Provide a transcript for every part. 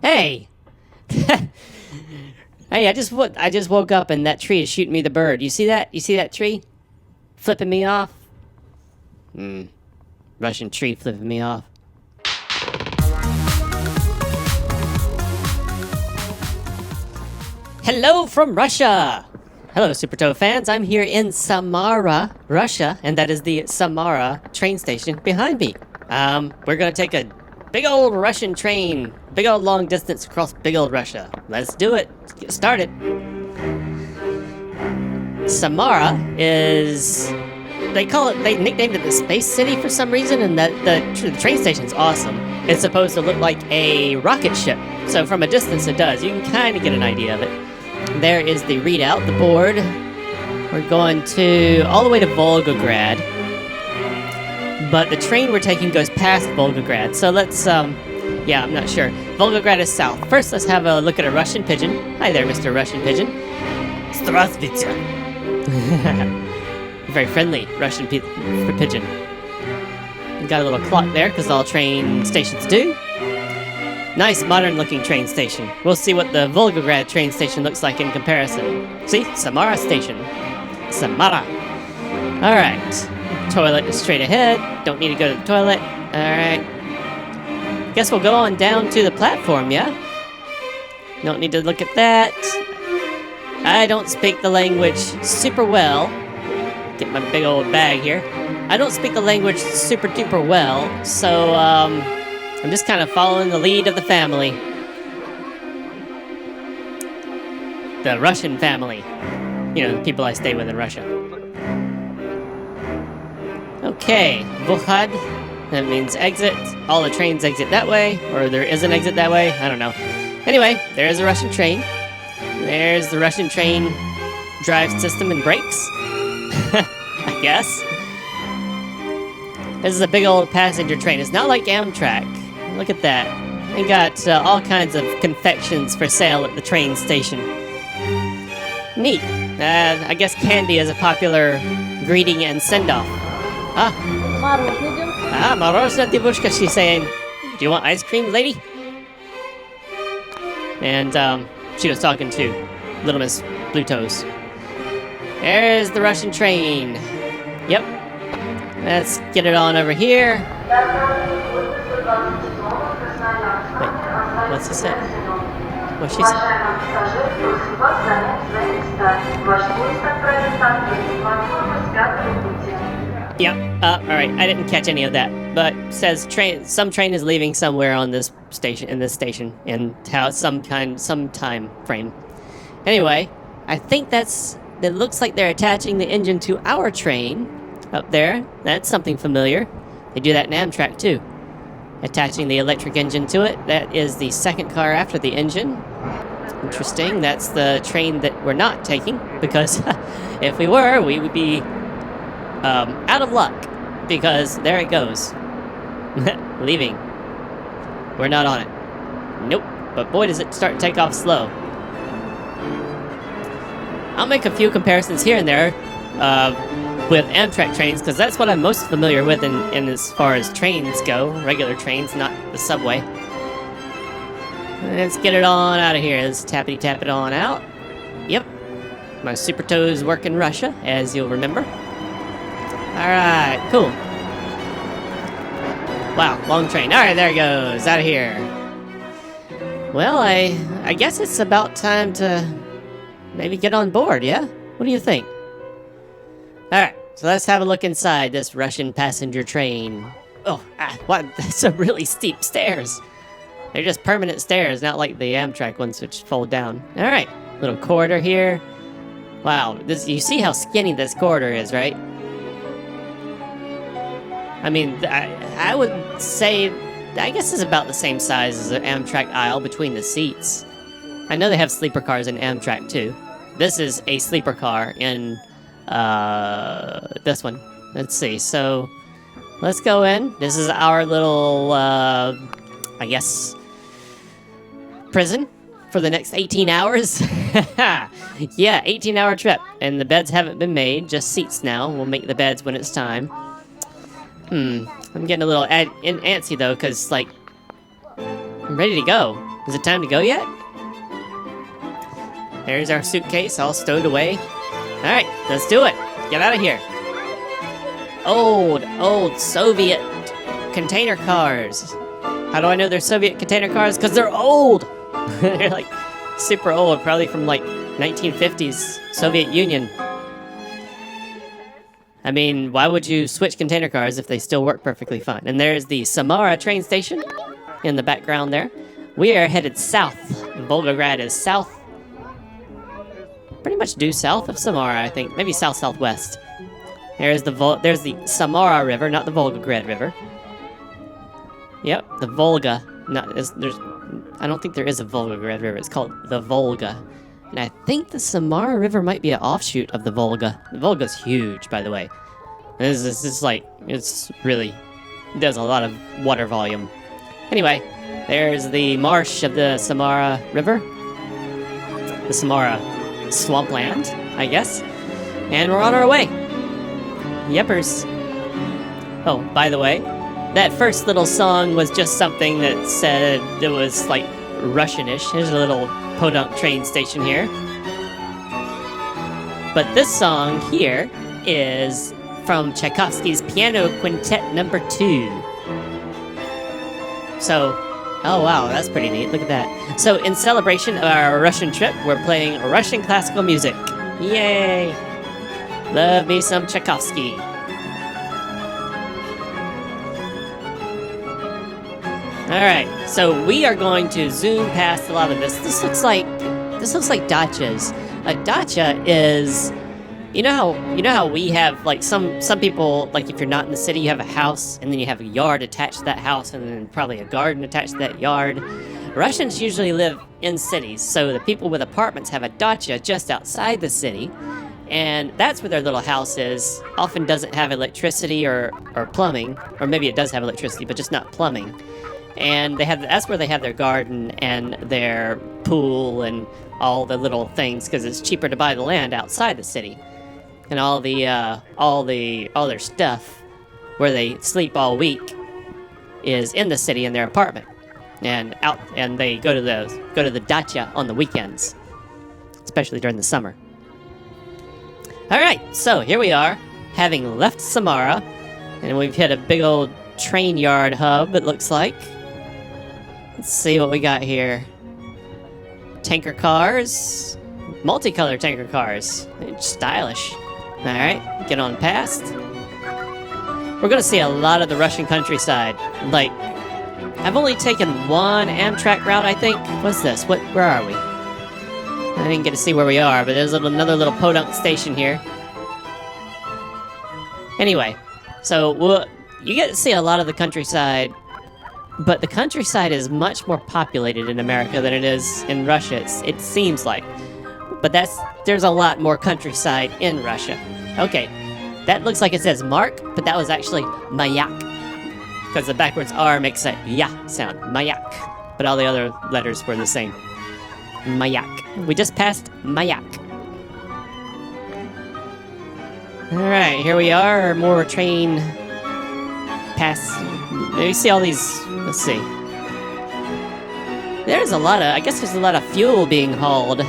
Hey! Hey, I just woke up and that tree is shooting me the bird. You see that? You see that tree? Flipping me off? Russian tree flipping me off. Hello from Russia! Hello, Super Toe fans. I'm here in Samara, Russia, and that is the Samara train station behind me. We're gonna take a big old Russian train, big old long distance across big old Russia. Let's do it. Let's get started. Samara is... they nicknamed it the Space City for some reason, and the train station's awesome. It's supposed to look like a rocket ship, so from a distance it does. You can kind of get an idea of it. There is the readout, the board. We're going to all the way to Volgograd. But the train we're taking goes past Volgograd, so let's, yeah, I'm not sure. Volgograd is south. First, let's have a look at a Russian pigeon. Hi there, Mr. Russian Pigeon. Здравствуйте. Very friendly Russian pigeon. Got a little clock there, because all train stations do. Nice, modern-looking train station. We'll see what the Volgograd train station looks like in comparison. See? Samara Station. Samara. Alright. Toilet is straight ahead. Don't need to go to the toilet. Alright. Guess we'll go on down to the platform, yeah? Don't need to look at that. I don't speak the language super well. Get my big old bag here. I don't speak the language super duper well, so, I'm just kind of following the lead of the family. The Russian family. You know, the people I stay with in Russia. Okay, Vukhad. That means exit. All the trains exit that way, or there is an exit that way. I don't know. Anyway, there's a Russian train. There's the Russian train drive system and brakes. I guess. This is a big old passenger train. It's not like Amtrak. Look at that. They got all kinds of confections for sale at the train station. Neat. I guess candy is a popular greeting and send-off. Morozna Devushka, she's saying, do you want ice cream, lady? And she was talking to Little Miss Blue Toes. There's the Russian train. Yep. Let's get it on over here. Wait, what's he say? What's she say? Yeah, alright, I didn't catch any of that. But it says some train is leaving somewhere on this station, and how some time frame. Anyway, I think it looks like they're attaching the engine to our train up there. That's something familiar. They do that in Amtrak too. Attaching the electric engine to it. That is the second car after the engine. Interesting. That's the train that we're not taking, because if we were, we would be out of luck, because there it goes. Leaving. We're not on it. Nope. But boy, does it start to take off slow. I'll make a few comparisons here and there with Amtrak trains, because that's what I'm most familiar with in as far as trains go. Regular trains, not the subway. Let's get it on out of here. Let's tappity tap it on out. Yep. My Super Toes work in Russia, as you'll remember. Alright, cool. Wow, long train. Alright, there it goes. Out of here. Well, I guess it's about time to maybe get on board, yeah? What do you think? Alright, so let's have a look inside this Russian passenger train. Oh, what? That's some really steep stairs. They're just permanent stairs, not like the Amtrak ones which fold down. Alright, little corridor here. Wow, you see how skinny this corridor is, right? I mean, I would say, I guess it's about the same size as an Amtrak aisle between the seats. I know they have sleeper cars in Amtrak too. This is a sleeper car in this one. Let's see, so let's go in. This is our little, I guess, prison for the next 18 hours. Yeah, 18-hour trip. And the beds haven't been made, just seats now. We'll make the beds when it's time. I'm getting a little antsy though, because, like, I'm ready to go. Is it time to go yet? There's our suitcase all stowed away. Alright, let's do it. Get out of here. Old Soviet container cars. How do I know they're Soviet container cars? Because they're old! They're like super old, probably from like 1950s Soviet Union. I mean, why would you switch container cars if they still work perfectly fine? And there's the Samara train station in the background there. We are headed south. Volgograd is south. Pretty much due south of Samara, I think. Maybe south-southwest. There's the Samara River, not the Volgograd River. Yep, the Volga. I don't think there is a Volgograd River. It's called the Volga. And I think the Samara River might be an offshoot of the Volga. The Volga's huge, by the way. This is like, it's really, there's a lot of water volume. Anyway, there's the marsh of the Samara River. The Samara swampland, I guess. And we're on our way. Yepers. Oh, by the way, that first little song was just something that said it was like Russianish. Here's a little podunk train station here. But this song here is from Tchaikovsky's Piano Quintet No. 2. So, oh wow, that's pretty neat. Look at that. So, in celebration of our Russian trip, we're playing Russian classical music. Yay! Love me some Tchaikovsky. Alright, so we are going to zoom past a lot of this. This looks like dachas. A dacha is, you know how we have, like, some people, like, if you're not in the city, you have a house, and then you have a yard attached to that house, and then probably a garden attached to that yard. Russians usually live in cities, so the people with apartments have a dacha just outside the city, and that's where their little house is. Often doesn't have electricity or plumbing, or maybe it does have electricity, but just not plumbing. And that's where they have their garden and their pool and all the little things, because it's cheaper to buy the land outside the city. And all their stuff where they sleep all week is in the city in their apartment. And they go to the dacha on the weekends, especially during the summer. All right, so here we are, having left Samara, and we've hit a big old train yard hub, it looks like. Let's see what we got here. Tanker cars. Multicolored tanker cars. Stylish. Alright, get on past. We're gonna see a lot of the Russian countryside. Like, I've only taken one Amtrak route, I think. What's this? Where are we? I didn't get to see where we are, but there's another little podunk station here. Anyway, so you get to see a lot of the countryside, but the countryside is much more populated in America than it is in Russia, it seems like. But there's a lot more countryside in Russia. Okay, that looks like it says Mark, but that was actually Mayak. Because the backwards R makes a ya sound, Mayak. But all the other letters were the same. Mayak. We just passed Mayak. Alright, here we are, more train pass. You see all these, let's see. There's a lot of fuel being hauled.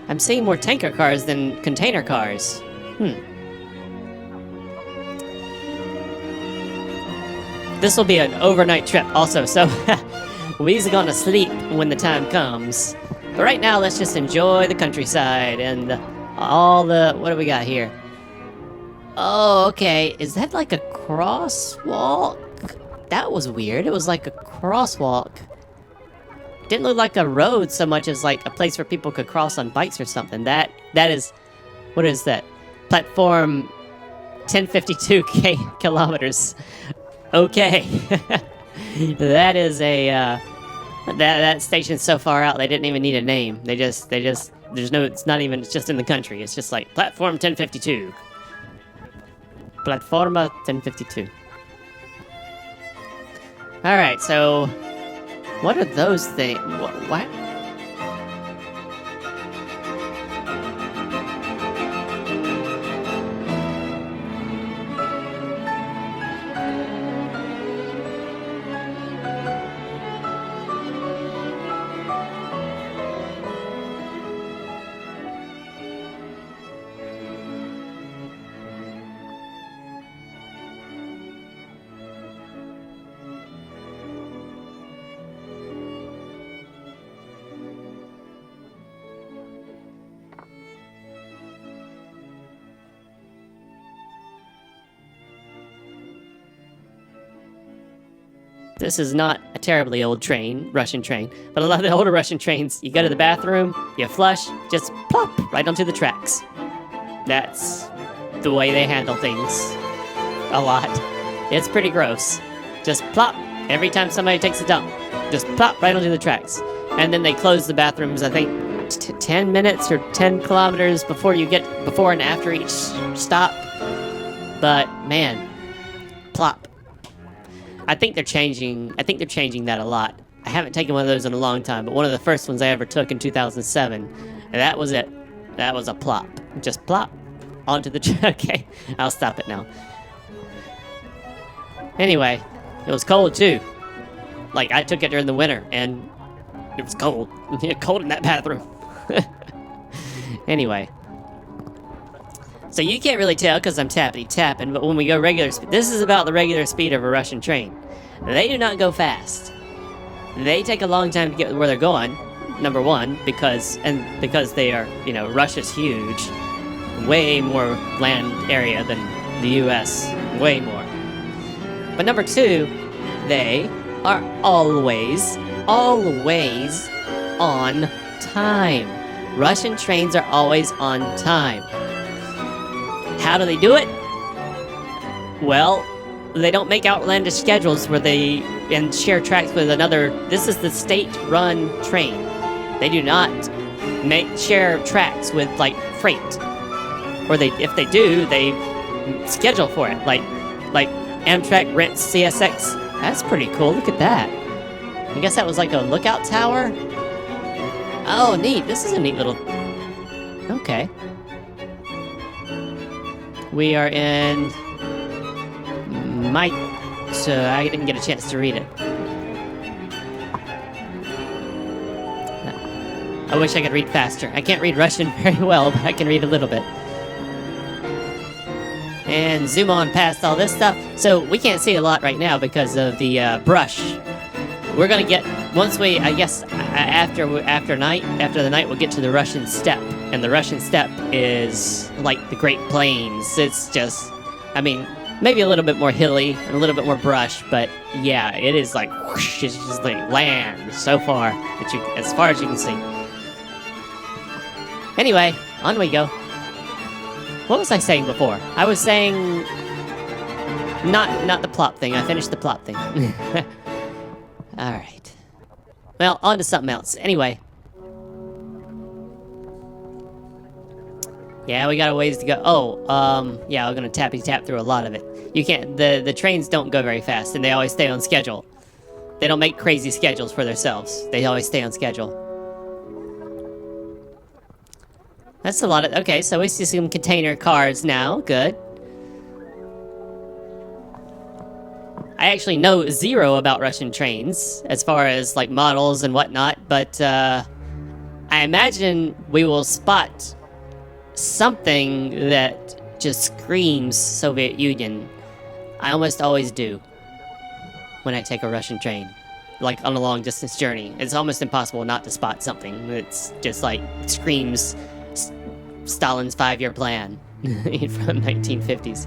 I'm seeing more tanker cars than container cars. This will be an overnight trip also, so we're gonna sleep when the time comes. But right now, let's just enjoy the countryside and what do we got here? Oh, okay. Is that like a crosswalk? That was weird. It was like a crosswalk. Didn't look like a road so much as like a place where people could cross on bikes or something. That is, what is that? Platform 1052 kilometers. Okay. That is that station's so far out they didn't even need a name. It's just in the country. It's just like platform 1052. Platforma 1052. Alright, so what are those things? What? this is not a terribly old train, Russian train, but a lot of the older Russian trains, you go to the bathroom, you flush, just plop right onto the tracks. That's the way they handle things. A lot. It's pretty gross. Just plop every time somebody takes a dump. Just plop right onto the tracks. And then they close the bathrooms, I think, 10 minutes or 10 kilometers before and after each stop. But, man, plop. I think they're changing that a lot. I haven't taken one of those in a long time, but one of the first ones I ever took in 2007, and that was it. That was a plop. Just plop onto the okay, I'll stop it now. Anyway, it was cold too. Like, I took it during the winter, and it was cold. Cold in that bathroom. Anyway. So you can't really tell because I'm tappity-tapping, but when we go regular speed, this is about the regular speed of a Russian train. They do not go fast. They take a long time to get where they're going, number one, because they are, Russia's huge. Way more land area than the US. Way more. But number two, they are always on time. Russian trains are always on time. How do they do it? Well, they don't make outlandish schedules where they share tracks with another. This is the state-run train. They do not share tracks with like freight, or if they do, they schedule for it. Like Amtrak rents CSX. That's pretty cool. Look at that. I guess that was like a lookout tower. Oh, neat. This is a neat little. Okay. We are in I didn't get a chance to read it. I wish I could read faster. I can't read Russian very well, but I can read a little bit. And zoom on past all this stuff. So we can't see a lot right now because of the brush. We're gonna get, once we, I guess, after the night, we'll get to the Russian steppe. And the Russian steppe is like the Great Plains. It's just, maybe a little bit more hilly and a little bit more brush, but yeah, it is like whoosh, it's just like land so far as far as you can see. Anyway, on we go. What was I saying before? I was saying not the plop thing. I finished the plop thing. All right. Well, on to something else. Anyway. Yeah, we got a ways to go. Oh, yeah, we're gonna tappy-tap through a lot of it. You can't, the trains don't go very fast, and they always stay on schedule. They don't make crazy schedules for themselves. They always stay on schedule. That's a lot of, okay, so we see some container cars now, good. I actually know zero about Russian trains, as far as, like, models and whatnot, but, I imagine we will spot something that just screams Soviet Union. I almost always do when I take a Russian train, like on a long distance journey. It's almost impossible not to spot something. It's just like screams Stalin's 5-year plan from 1950s.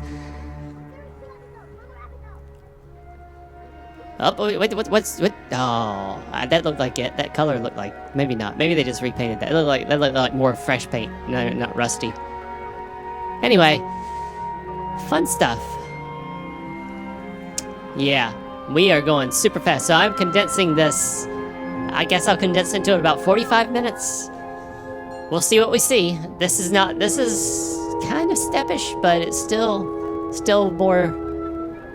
Oh, wait, what? Oh, that looked like it. That color looked like, maybe not. Maybe they just repainted that. That looked like more fresh paint, no, not rusty. Anyway, fun stuff. Yeah, we are going super fast. So I'm condensing this. I guess I'll condense it into about 45 minutes. We'll see what we see. This is kind of steppish, but it's still more.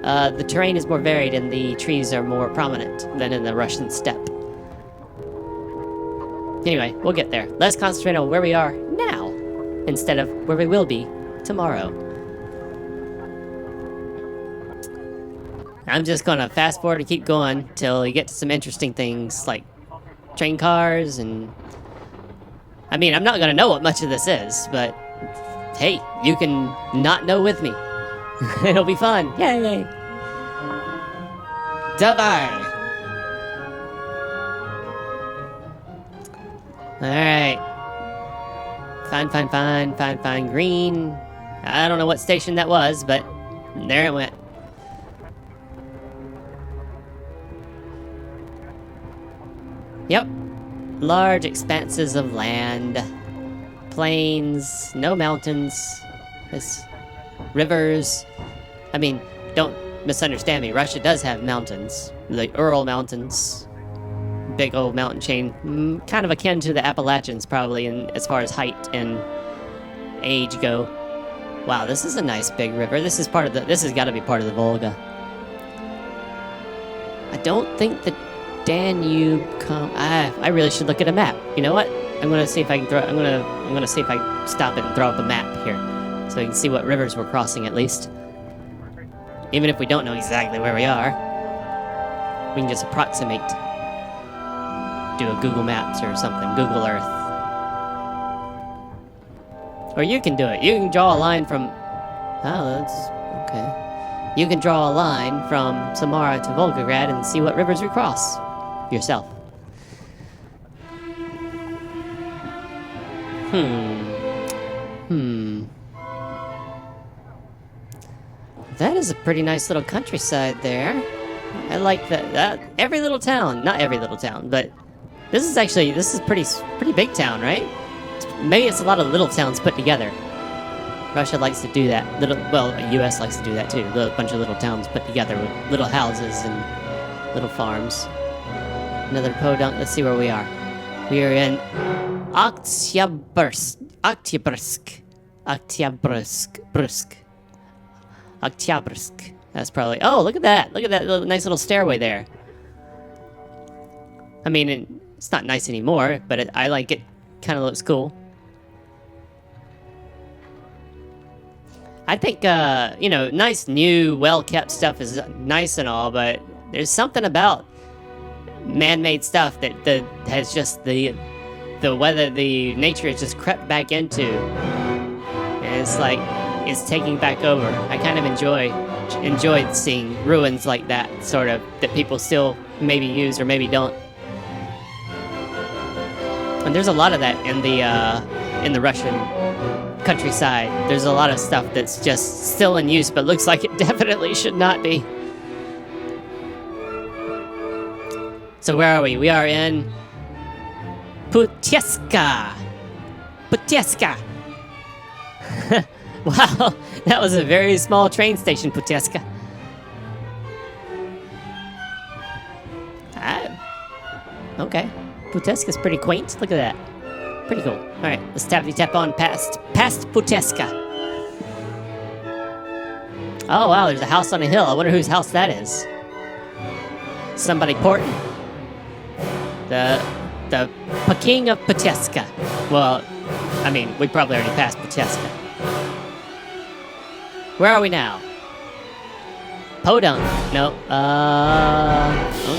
The terrain is more varied and the trees are more prominent than in the Russian steppe. Anyway, we'll get there. Let's concentrate on where we are now, instead of where we will be tomorrow. I'm just gonna fast forward and keep going till you get to some interesting things like train cars and... I'm not gonna know what much of this is, but hey, you can not know with me. It'll be fun. Yay! Bye-bye! Alright. Fine. Green. I don't know what station that was, but there it went. Yep. Large expanses of land. Plains, no mountains. This rivers. I mean, don't misunderstand me. Russia does have mountains. The Ural Mountains. Big old mountain chain. Kind of akin to the Appalachians, probably, in as far as height and age go. Wow, this is a nice big river. This is part of the. This has got to be part of the Volga. I don't think the Danube I really should look at a map. You know what? I'm gonna see if I can throw. I'm gonna see if I stop it and throw up a map here, so you can see what rivers we're crossing at least. Even if we don't know exactly where we are, we can just approximate. Do a Google Maps or something. Google Earth. Or you can do it. You can draw a line from... Oh, that's... okay. You can draw a line from Samara to Volgograd and see what rivers we cross. Yourself. That is a pretty nice little countryside there. I like that. Every little town. Not every little town, but... This is pretty big town, right? Maybe it's a lot of little towns put together. Russia likes to do that. The U.S. likes to do that too. A bunch of little towns put together with little houses and little farms. Another podunk. Let's see where we are. We are in Oktyabrsk. That's probably... Oh, look at that. Look at that nice little stairway there. I mean, it's not nice anymore, but I like it. Kind of looks cool. I think, nice, new, well-kept stuff is nice and all, but there's something about man-made stuff that has just the weather, the nature has just crept back into. And it's like, it's taking back over. I kind of enjoyed seeing ruins like that, sort of, that people still maybe use or maybe don't. And there's a lot of that in the Russian countryside. There's a lot of stuff that's just still in use, but looks like it definitely should not be. So where are we? We are in Putieska. Wow, that was a very small train station, Putieska. Okay. Putieska's pretty quaint. Look at that. Pretty cool. Alright, let's tap on past Putieska. Oh wow, there's a house on a hill. I wonder whose house that is. Somebody porting. The King of Putieska. Well, I mean, we probably already passed Putieska. Where are we now? Podunk. No.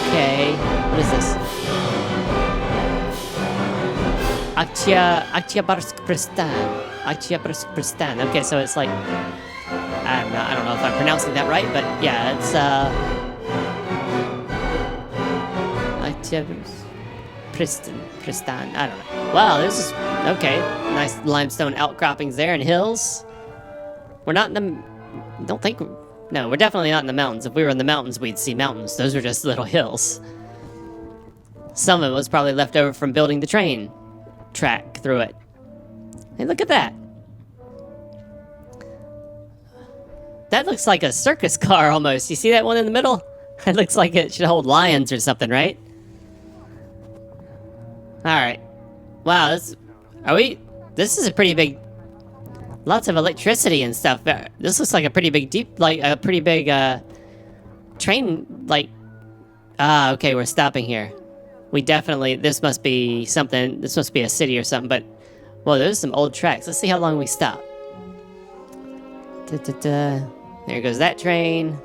Okay. What is this? Oktyabrsk Pristan. Okay, so it's like... I don't know if I'm pronouncing that right, but yeah, it's... Oktyabrsk Pristan. I don't know. Wow, this is... Okay. Nice limestone outcroppings there and hills. We're not in the... Don't think... No, we're definitely not in the mountains. If we were in the mountains, we'd see mountains. Those are just little hills. Some of it was probably left over from building the train track through it. Hey, look at that. That looks like a circus car almost. You see that one in the middle? It looks like it should hold lions or something, right? Alright. Wow, this is a pretty big... Lots of electricity and stuff. This looks like a pretty big train, like... okay, we're stopping here. We definitely... This must be something... This must be a city or something, but... Well, there's some old tracks. Let's see how long we stop. There goes that train.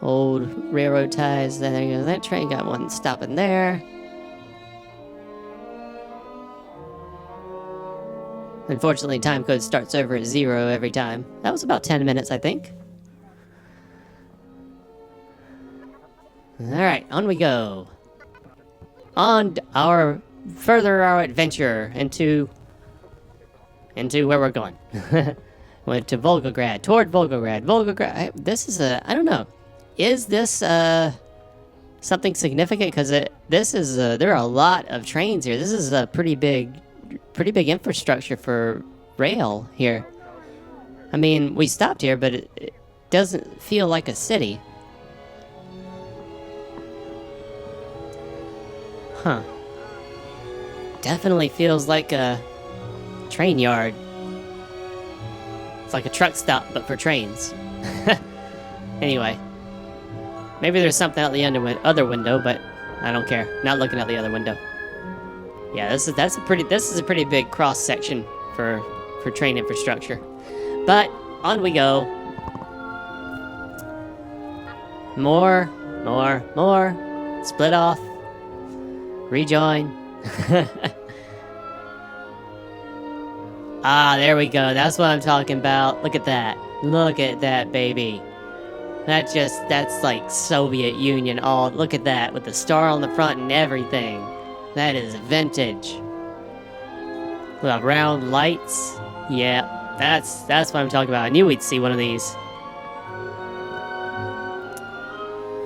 Old railroad ties. Then there goes that train. Got one stopping there. Unfortunately, time code starts over at 0 every time. That was about 10 minutes, I think. Alright, on we go. On our adventure into where we're going. Went to Volgograd, toward Volgograd. Volgograd, this is I don't know. Is this, something significant? Because this is there are a lot of trains here. This is a pretty big infrastructure for rail here. I mean, we stopped here, but it doesn't feel like a city. Huh. Definitely feels like a train yard. It's like a truck stop, but for trains. Anyway. Maybe there's something out the other window, but I don't care. Not looking out the other window. Yeah, this is a pretty big cross section for train infrastructure. But on we go. More. Split off. Rejoin. Ah, there we go. That's what I'm talking about. Look at that. Look at that, baby. That's like Soviet Union. Oh, look at that with the star on the front and everything. That is vintage. With round lights. Yeah. That's what I'm talking about. I knew we'd see one of these.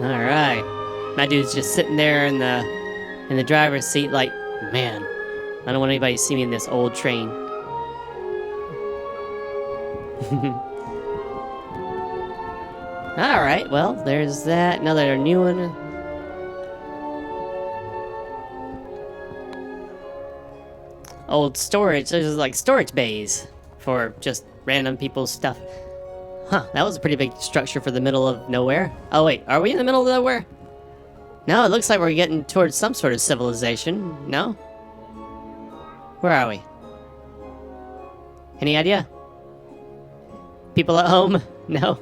Alright. My dude's just sitting there in the driver's seat like, man, I don't want anybody to see me in this old train. Alright, well, there's that. Another new one. Old storage. There's like storage bays for just random people's stuff. Huh, that was a pretty big structure for the middle of nowhere. Oh wait, are we in the middle of nowhere? No, it looks like we're getting towards some sort of civilization. No? Where are we? Any idea? People at home? No?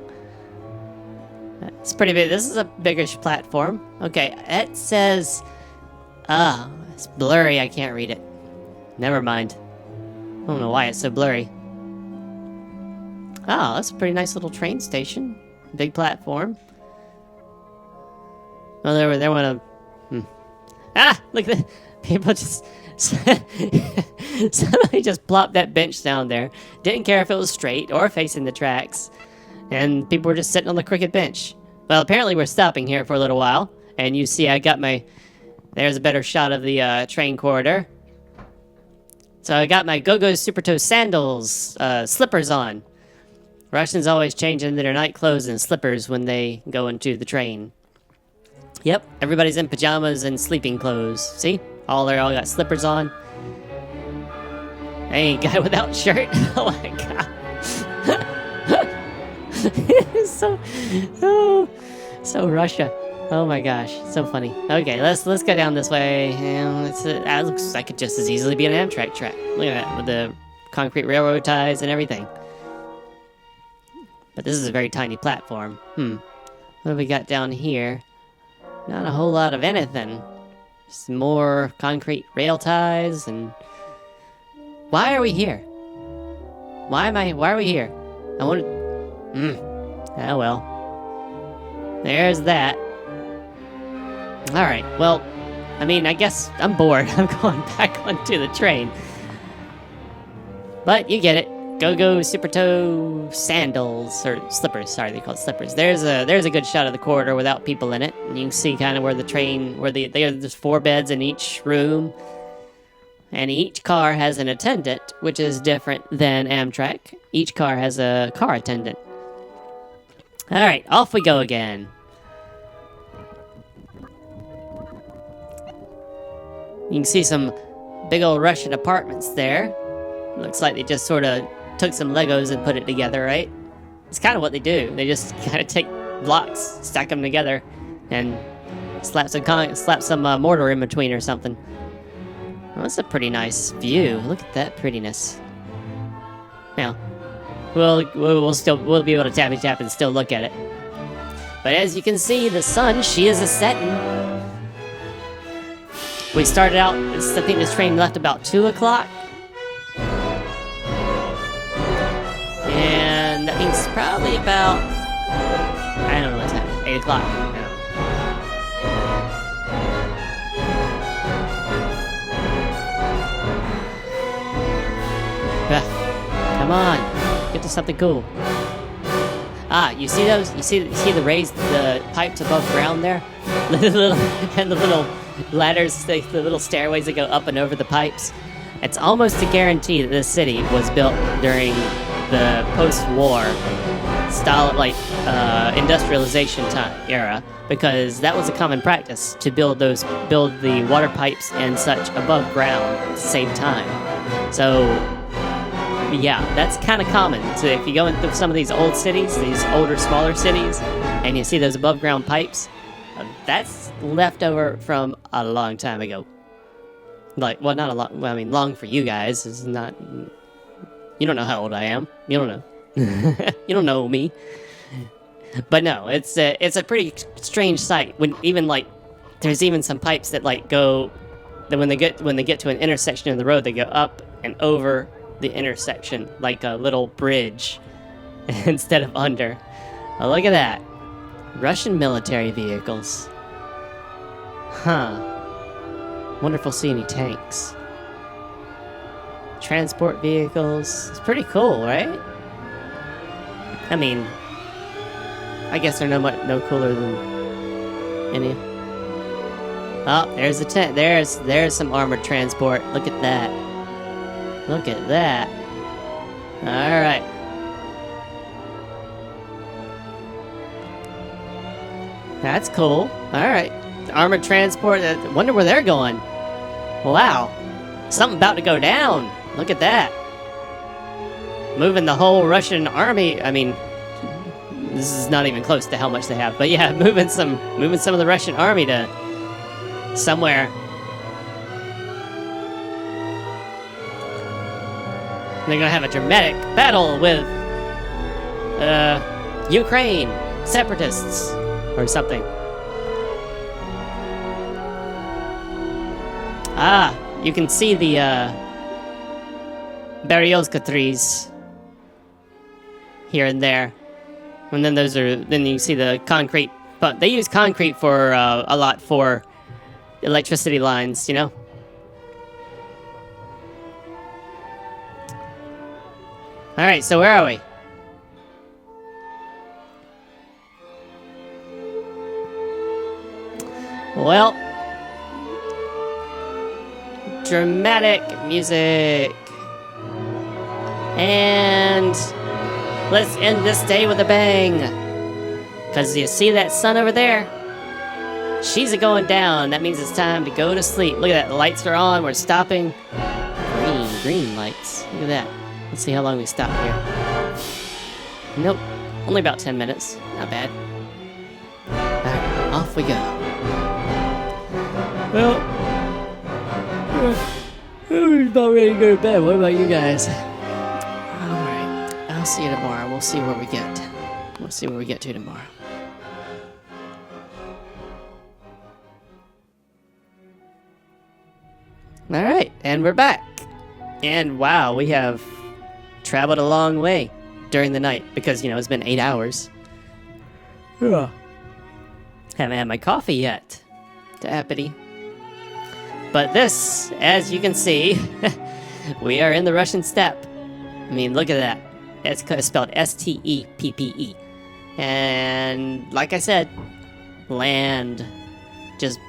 It's pretty big. This is a biggish platform. Okay, it says... it's blurry. I can't read it. Never mind. I don't know why it's so blurry. Oh, that's a pretty nice little train station. Big platform. Oh, there went a... Ah! Look at that! People just... Somebody just plopped that bench down there. Didn't care if it was straight or facing the tracks. And people were just sitting on the crooked bench. Well, apparently we're stopping here for a little while. And you see I got my... There's a better shot of the train corridor. So I got my Go-Go Supertoe sandals, slippers on. Russians always change into their night clothes and slippers when they go into the train. Yep, everybody's in pajamas and sleeping clothes. See? All got slippers on. Hey, guy without shirt. Oh my god. so Russia. Oh my gosh, so funny. Okay, let's go down this way. And that looks like it just as easily be an Amtrak track. Look at that, with the concrete railroad ties and everything. But this is a very tiny platform. What have we got down here? Not a whole lot of anything. Just more concrete rail ties and... Why are we here? Why are we here? I want to... Oh well. There's that. Alright, well, I mean, I guess I'm bored. I'm going back onto the train. But you get it. Go-Go Supertoe sandals, or slippers, sorry, they call it slippers. There's a good shot of the corridor without people in it. And you can see kind of where the train, there's 4 beds in each room. And each car has an attendant, which is different than Amtrak. Each car has a car attendant. Alright, off we go again. You can see some big old Russian apartments there. Looks like they just sort of took some Legos and put it together, right? It's kind of what they do. They just kind of take blocks, stack them together, and slap some mortar in between or something. Well, that's a pretty nice view. Look at that prettiness. Now, we'll be able to tap and still look at it. But as you can see, the sun, she is a-setting. We started out, I think this train left about 2 o'clock. And that means probably about, I don't know what time, 8 o'clock. Come on, get to something cool. You see those? You see the raised the pipes above ground there, and the little ladders, the little stairways that go up and over the pipes. It's almost a guarantee that this city was built during the post-war style, like industrialization time era, because that was a common practice to build the water pipes and such above ground at the same time. So yeah, that's kind of common. So if you go into some of these old cities, these older, smaller cities, and you see those above ground pipes, that's left over from a long time ago. Like, well, not a long. Well, I mean, long for you guys is not. You don't know how old I am. You don't know. You don't know me. But no, it's a pretty strange sight. When even like, there's even some pipes that like go. That when they get to an intersection in the road, they go up and over the intersection like a little bridge instead of under. Oh, look at that. Russian military vehicles. Huh. Wonder if we'll see any tanks. Transport vehicles. It's pretty cool, right? I mean, I guess they're no cooler than any. Oh, there's a tent. There's some armored transport. Look at that. Look at that. All right. That's cool. All right. Armored transport. Wonder where they're going. Wow. Something about to go down. Look at that. Moving the whole Russian army. I mean, this is not even close to how much they have. But yeah, moving some of the Russian army to somewhere. They're gonna have a dramatic battle with Ukraine separatists or something. You can see the Berezovka trees here and there, and then then you see the concrete. But they use concrete for a lot for electricity lines, you know. All right, so where are we? Well, dramatic music. And let's end this day with a bang. Because you see that sun over there? She's going down. That means it's time to go to sleep. Look at that. The lights are on. We're stopping. Green lights. Look at that. Let's see how long we stop here. Nope. Only about 10 minutes. Not bad. Alright, off we go. Well, I'm about ready to go to bed. What about you guys? Alright. I'll see you tomorrow. We'll see where we get. We'll see where we get to tomorrow. Alright, and we're back. And wow, we have traveled a long way during the night because, you know, it's been 8 hours. Yeah. Haven't had my coffee yet. Appity. But this, as you can see, we are in the Russian steppe. I mean, look at that. It's spelled S-T-E-P-P-E. And like I said, land just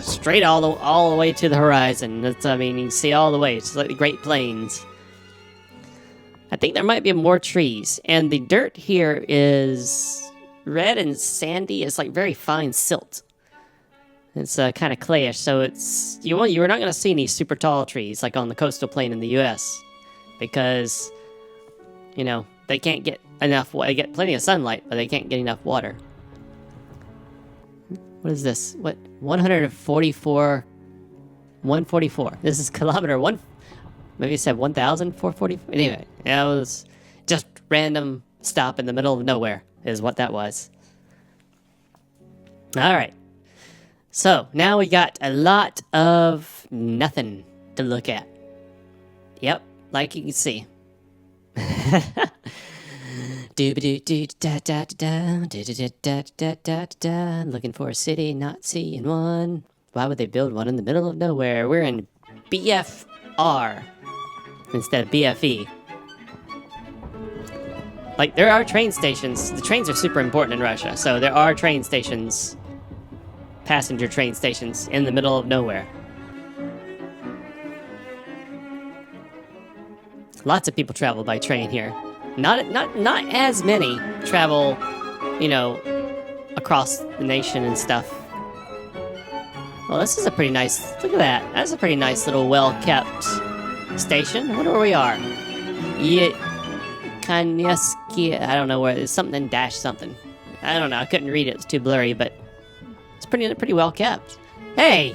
straight all the way to the horizon. I mean, you can see all the way. It's like the Great Plains. I think there might be more trees. And the dirt here is red and sandy. It's like very fine silt. It's kind of clayish, so it's you're not going to see any super tall trees like on the coastal plain in the U.S. because, you know, they can't get enough. They get plenty of sunlight, but they can't get enough water. What is this? What 144? 144. This is kilometer one. Maybe it said 1,444. Anyway, yeah, it was just random stop in the middle of nowhere. Is what that was. All right. So, now we got a lot of nothing to look at. Yep, like you can see. Looking for a city, not seeing one. Why would they build one in the middle of nowhere? We're in BFR instead of BFE. Like, there are train stations. The trains are super important in Russia, so there are train stations, passenger train stations, in the middle of nowhere. Lots of people travel by train here. Not as many travel, you know, across the nation and stuff. Well, this is a pretty nice... Look at that. That's a pretty nice little well-kept station. I wonder where we are. Kanevsky... I don't know where... It's something dash something. I don't know. I couldn't read it. It's too blurry, but... It's pretty well-kept. Hey!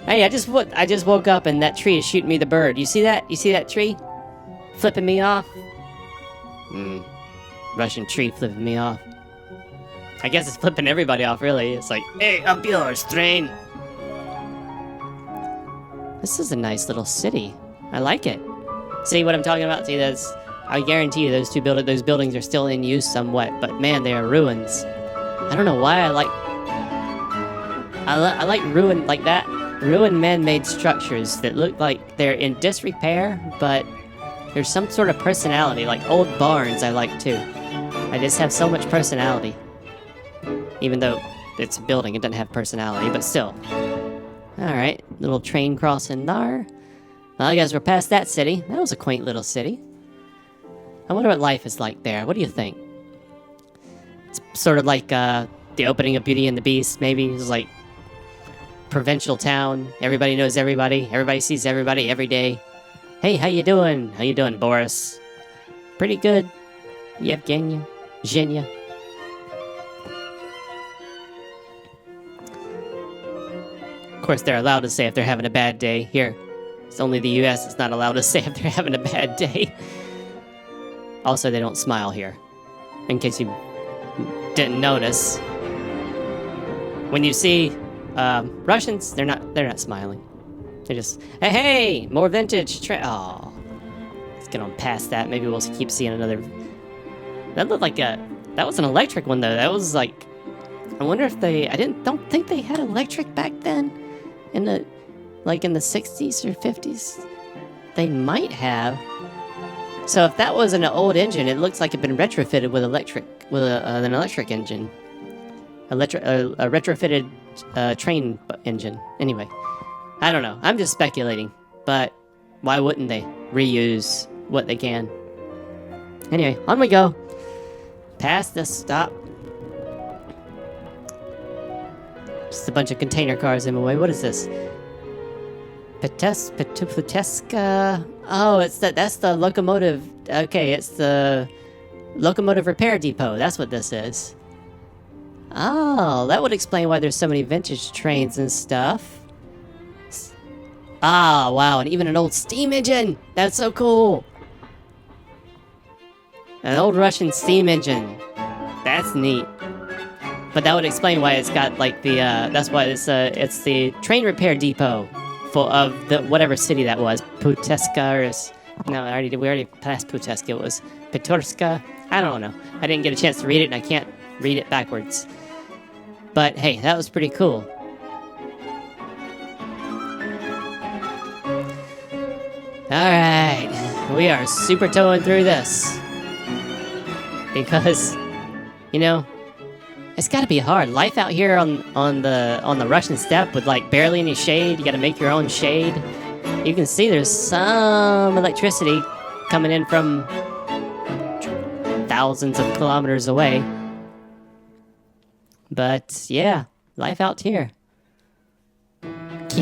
Hey, I just woke up and that tree is shooting me the bird. You see that? You see that tree? Flipping me off? Russian tree flipping me off. I guess it's flipping everybody off, really. It's like, hey, up yours, train. This is a nice little city. I like it. See what I'm talking about? See, I guarantee you those those buildings are still in use somewhat, but man, they are ruins. I don't know why I like ruin like that. Ruined man-made structures that look like they're in disrepair, but there's some sort of personality. Like old barns I like too. I just have so much personality. Even though it's a building, it doesn't have personality, but still. Alright, little train crossing there. Well, I guess we're past that city. That was a quaint little city. I wonder what life is like there. What do you think? It's sort of like the opening of Beauty and the Beast, maybe. It's like provincial town. Everybody knows everybody. Everybody sees everybody every day. Hey, how you doing? How you doing, Boris? Pretty good. Yevgenia. Zhenya. Of course, they're allowed to say if they're having a bad day. Here, it's only the US that's not allowed to say if they're having a bad day. Also, they don't smile here. In case you didn't notice. When you see Russians, they're not smiling. They're just, hey, more vintage oh. Let's get on past that. Maybe we'll keep seeing another. That looked like that was an electric one though. That was like, I wonder if don't think they had electric back then. In the 60s or 50s, they might have. So if that was an old engine, it looks like it'd been retrofitted with an electric engine, a retrofitted train engine. Anyway, I don't know. I'm just speculating, but why wouldn't they reuse what they can? Anyway, on we go. Past this stop. Just a bunch of container cars in my way. What is this? Petuska. Oh, that's the locomotive. Okay, it's the locomotive repair depot. That's what this is. Oh, that would explain why there's so many vintage trains and stuff. Ah, wow, and even an old steam engine. That's so cool. An old Russian steam engine. That's neat. But that would explain why it's got like the that's why it's the train repair depot of the whatever city that was. Puteska or no, we already passed Puteska. It was Petorska. I don't know. I didn't get a chance to read it and I can't read it backwards. But hey, that was pretty cool. Alright. We are super towing through this. Because, you know, it's gotta be hard. Life out here on the Russian steppe with like barely any shade. You gotta make your own shade. You can see there's some electricity coming in from thousands of kilometers away. But yeah, life out here.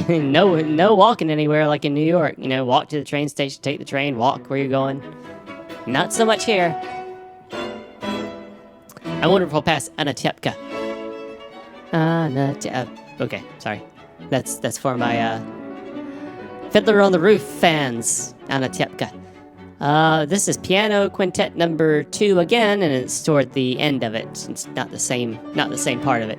No walking anywhere like in New York. You know, walk to the train station, take the train, walk where you're going. Not so much here. I wonder if we'll pass Anatepka. Okay, sorry. That's for my Fiddler on the Roof fans. Anatepka. This is Piano Quintet number 2 again, and it's toward the end of it. It's not the same part of it.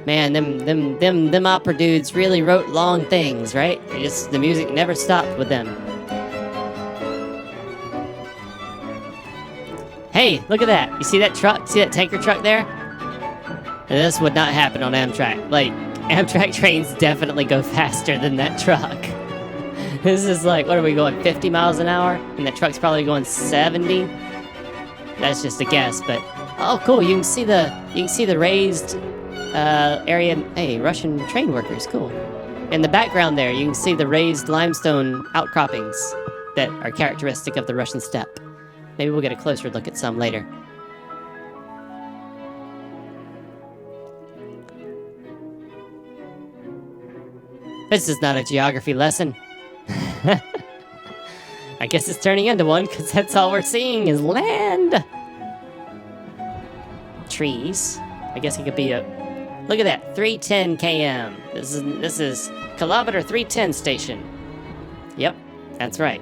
Man, them opera dudes really wrote long things, right? The music never stopped with them. Hey, look at that. You see that truck? See that tanker truck there? This would not happen on Amtrak. Like, Amtrak trains definitely go faster than that truck. This is like, what are we going, 50 miles an hour? And the truck's probably going 70? That's just a guess, but... Oh, cool, you can see the raised area... Hey, Russian train workers, cool. In the background there, you can see the raised limestone outcroppings that are characteristic of the Russian steppe. Maybe we'll get a closer look at some later. This is not a geography lesson. I guess it's turning into one, because that's all we're seeing is land. Trees. I guess it could be a... Look at that, 310 km. This is kilometer 310 station. Yep, that's right.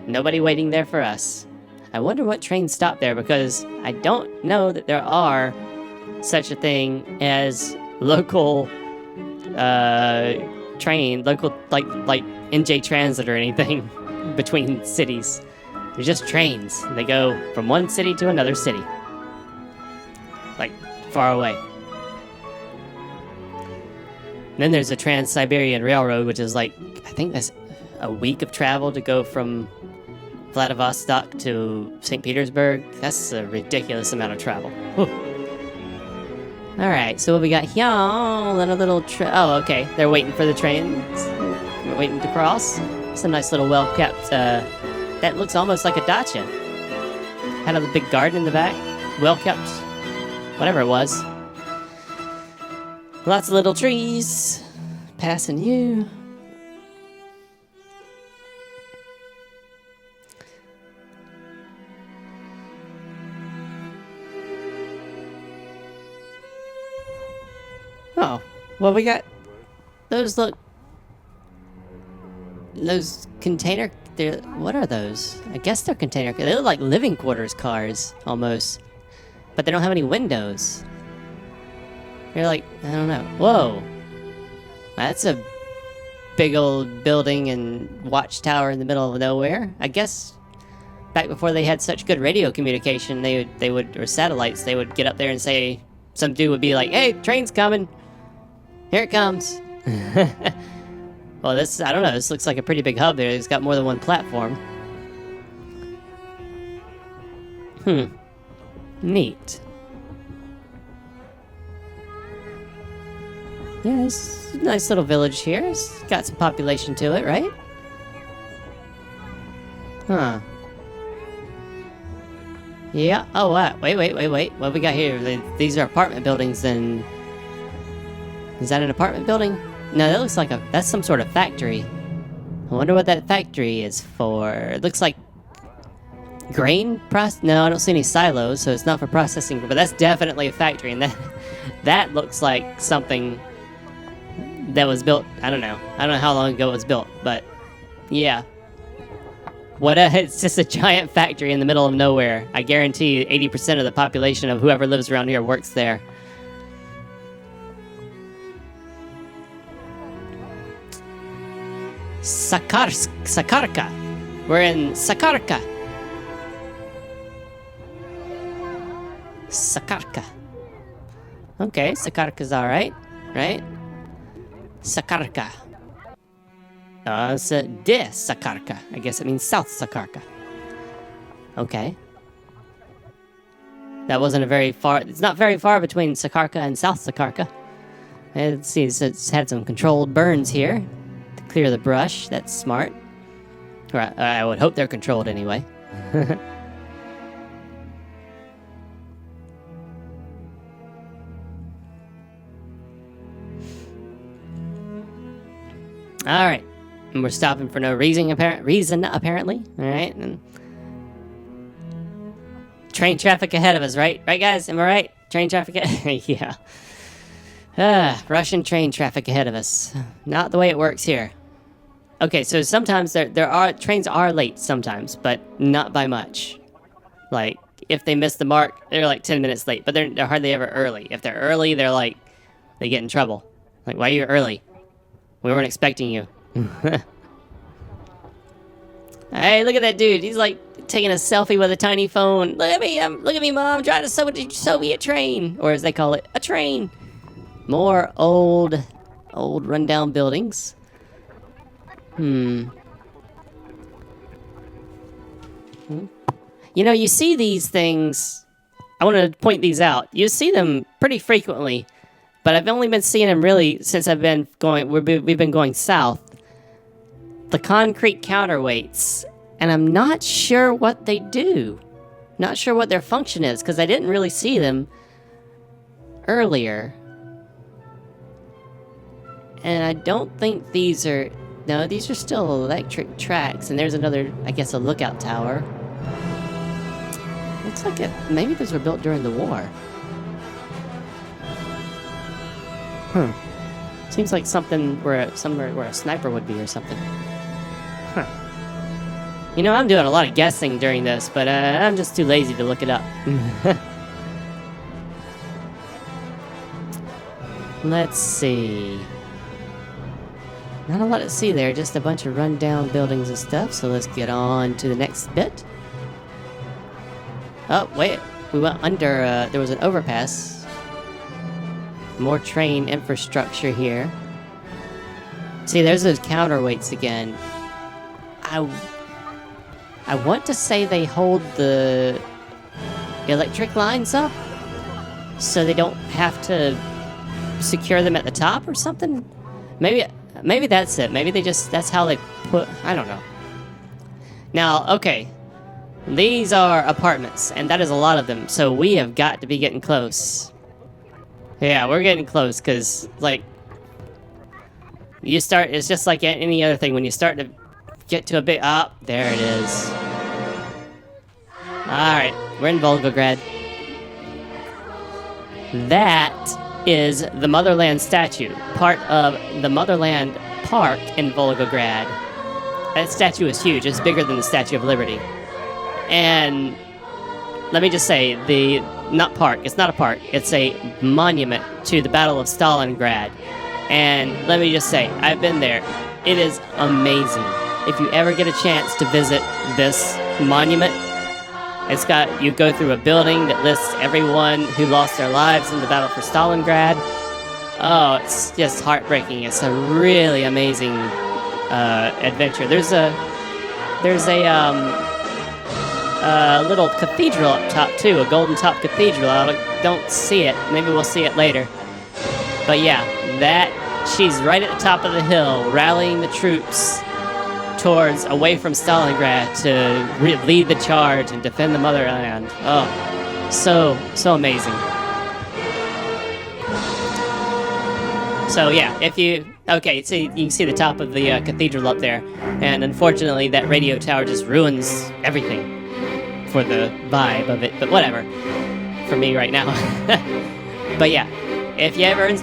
Nobody waiting there for us. I wonder what trains stop there, because I don't know that there are such a thing as local train, local like NJ Transit or anything between cities. They're just trains. They go from one city to another city. Like, far away. And then there's a Trans-Siberian Railroad, which is like, I think that's a week of travel to go from Vladivostok to St. Petersburg. That's a ridiculous amount of travel. Alright, so what we got here? A little oh, okay. They're waiting for the trains. We're waiting to cross. It's a nice little well-kept, that looks almost like a dacha. Had a big garden in the back. Well-kept. Whatever it was. Lots of little trees. Passing you. Oh, well, we got those. Look, those container. What are those? I guess they're container. They look like living quarters cars almost, but they don't have any windows. They're like, I don't know. Whoa, that's a big old building and watchtower in the middle of nowhere. I guess back before they had such good radio communication, they would or satellites, they would get up there and say, some dude would be like, "Hey, train's coming. Here it comes." Well, this, I don't know, this looks like a pretty big hub there. It's got more than one platform. Neat. Yeah, it's a nice little village here. It's got some population to it, right? Huh. Yeah, oh, what? Wait. What have we got here? These are apartment buildings, then... Is that an apartment building? No, that looks like that's some sort of factory. I wonder what that factory is for. It looks like grain No, I don't see any silos, so it's not for processing, but that's definitely a factory, and that looks like something that was built, I don't know how long ago it was built, but yeah. It's just a giant factory in the middle of nowhere. I guarantee 80% of the population of whoever lives around here works there. Sakarka. We're in Sakarka. Sakarka. Okay, Sakarka's alright, right? Sakarka. It's de Sakarka. I guess it means South Sakarka. Okay. That wasn't a very far... It's not very far between Sakarka and South Sakarka. Let's see, it's had some controlled burns here. Clear the brush. That's smart. Or I would hope they're controlled anyway. All right, and we're stopping for no reason apparently. All right, and train traffic ahead of us, right? Right, guys? Am I right? Train traffic. Yeah. Russian train traffic ahead of us. Not the way it works here. Okay, so sometimes trains are late sometimes, but not by much. Like, if they miss the mark, they're like 10 minutes late, but they're hardly ever early. If they're early, they get in trouble. Like, why are you early? We weren't expecting you. Hey, look at that dude. He's like taking a selfie with a tiny phone. Look at me, Mom. I'm driving a Soviet train. Or as they call it, a train. More old rundown buildings. You know, you see these things. I want to point these out. You see them pretty frequently, but I've only been seeing them really since I've been going. We've been going south. The concrete counterweights, and I'm not sure what they do. Not sure what their function is because I didn't really see them earlier. And I don't think these are... No, these are still electric tracks. And there's another, I guess, a lookout tower. Looks like maybe those were built during the war. Seems like something somewhere where a sniper would be or something. You know, I'm doing a lot of guessing during this, but I'm just too lazy to look it up. Let's see. Not a lot to see there, just a bunch of rundown buildings and stuff, so let's get on to the next bit. Oh, wait, we went under, there was an overpass. More train infrastructure here. See, there's those counterweights again. I want to say they hold the electric lines up, so they don't have to secure them at the top or something? Maybe that's it. Maybe that's how they put... I don't know. Now, okay. These are apartments, and that is a lot of them, so we have got to be getting close. Yeah, we're getting close, because, like... It's just like any other thing. When you start to get to a bit... Ah, there it is. Alright, we're in Volgograd. That is the Motherland statue, part of the Motherland Park in Volgograd. That statue is huge. It's bigger than the Statue of Liberty. And let me just say, it's not a park, it's a monument to the Battle of Stalingrad. And let me just say, I've been there. It is amazing. If you ever get a chance to visit this monument, you go through a building that lists everyone who lost their lives in the battle for Stalingrad. Oh, it's just heartbreaking. It's a really amazing adventure. There's a little cathedral up top too, a golden top cathedral. I don't see it. Maybe we'll see it later. But yeah, she's right at the top of the hill, rallying the troops away from Stalingrad to lead the charge and defend the motherland. Oh, so amazing. So yeah, so you can see the top of the cathedral up there, and unfortunately that radio tower just ruins everything for the vibe of it, but whatever, for me right now. But yeah, if you're ever in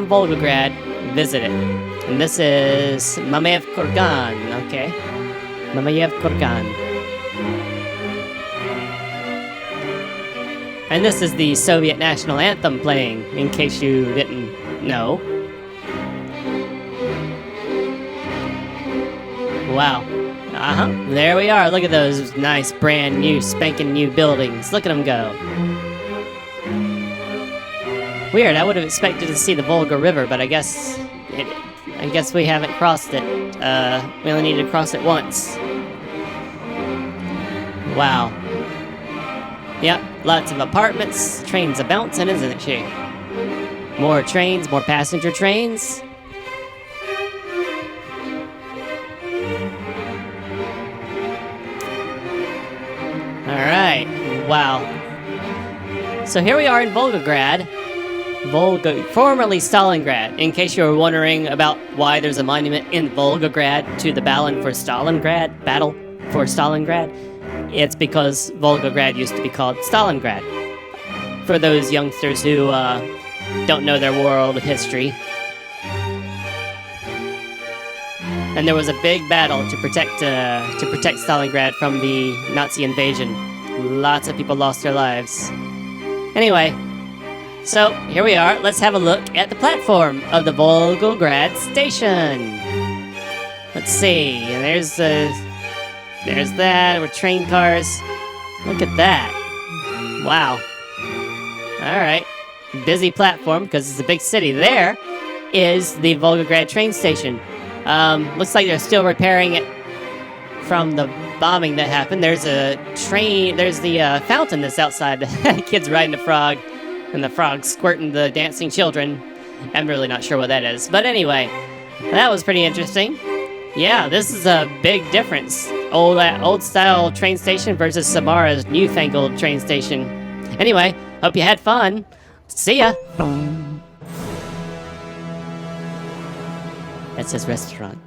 Volgograd, visit it. And this is Mamayev Kurgan, okay? Mamayev Kurgan. And this is the Soviet national anthem playing, in case you didn't know. Wow. There we are. Look at those nice, brand new, spanking new buildings. Look at them go. Weird, I would have expected to see the Volga River, but I guess we haven't crossed it. We only need to cross it once. Wow. Yep, lots of apartments. Trains a bouncing, isn't she? More trains, more passenger trains. Alright, wow. So here we are in Volgograd. Formerly Stalingrad, in case you were wondering about why there's a monument in Volgograd to the battle for Stalingrad. It's because Volgograd used to be called Stalingrad. For those youngsters who don't know their world history. And there was a big battle to protect Stalingrad from the Nazi invasion. Lots of people lost their lives. Anyway, so here we are. Let's have a look at the platform of the Volgograd station. Let's see. And there's that with train cars. Look at that. Wow. All right. Busy platform because it's a big city. There is the Volgograd train station. Looks like they're still repairing it from the bombing that happened, there's a train, there's the fountain that's outside. The kid's riding a frog, and the frog's squirting the dancing children. I'm really not sure what that is. But anyway, that was pretty interesting. Yeah, this is a big difference. Old style train station versus Samara's newfangled train station. Anyway, hope you had fun. See ya. That says restaurant.